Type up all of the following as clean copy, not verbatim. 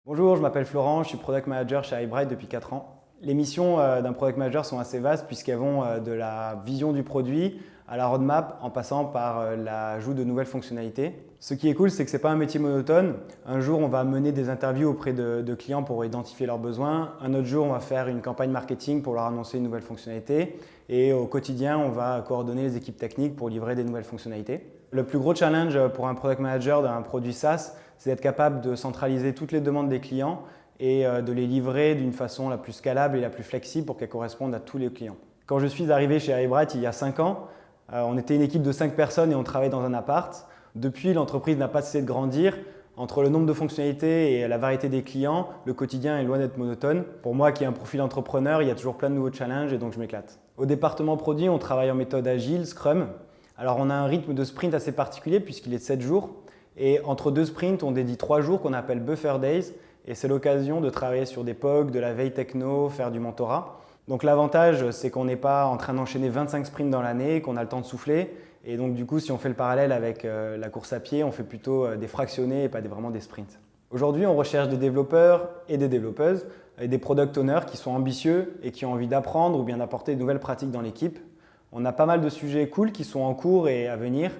Bonjour, je m'appelle Florent, je suis Product Manager chez iBright depuis 4 ans. Les missions d'un Product Manager sont assez vastes puisqu'elles vont de la vision du produit à la roadmap en passant par l'ajout de nouvelles fonctionnalités. Ce qui est cool, c'est que ce n'est pas un métier monotone. Un jour, on va mener des interviews auprès de clients pour identifier leurs besoins. Un autre jour, on va faire une campagne marketing pour leur annoncer une nouvelle fonctionnalité. Et au quotidien, on va coordonner les équipes techniques pour livrer des nouvelles fonctionnalités. Le plus gros challenge pour un Product Manager d'un produit SaaS, c'est d'être capable de centraliser toutes les demandes des clients et de les livrer d'une façon la plus scalable et la plus flexible pour qu'elles correspondent à tous les clients. Quand je suis arrivé chez iBright il y a 5 ans, on était une équipe de 5 personnes et on travaillait dans un appart. Depuis, l'entreprise n'a pas cessé de grandir. Entre le nombre de fonctionnalités et la variété des clients, le quotidien est loin d'être monotone. Pour moi qui ai un profil entrepreneur, il y a toujours plein de nouveaux challenges et donc je m'éclate. Au département produit, on travaille en méthode agile, Scrum. Alors on a un rythme de sprint assez particulier puisqu'il est de 7 jours. Et entre 2 sprints, on dédie 3 jours qu'on appelle Buffer Days. Et c'est l'occasion de travailler sur des POC, de la veille techno, faire du mentorat. Donc l'avantage, c'est qu'on n'est pas en train d'enchaîner 25 sprints dans l'année, qu'on a le temps de souffler. Et donc du coup, si on fait le parallèle avec la course à pied, on fait plutôt des fractionnés et pas vraiment des sprints. Aujourd'hui, on recherche des développeurs et des développeuses, et des product owners qui sont ambitieux et qui ont envie d'apprendre ou bien d'apporter de nouvelles pratiques dans l'équipe. On a pas mal de sujets cool qui sont en cours et à venir.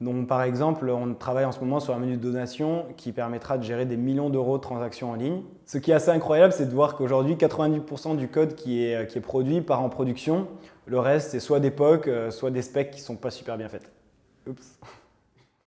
Donc, par exemple, on travaille en ce moment sur un menu de donation qui permettra de gérer des millions d'euros de transactions en ligne. Ce qui est assez incroyable, c'est de voir qu'aujourd'hui, 90% du code qui est produit part en production. Le reste, c'est soit des POC, soit des specs qui ne sont pas super bien faites. Oups.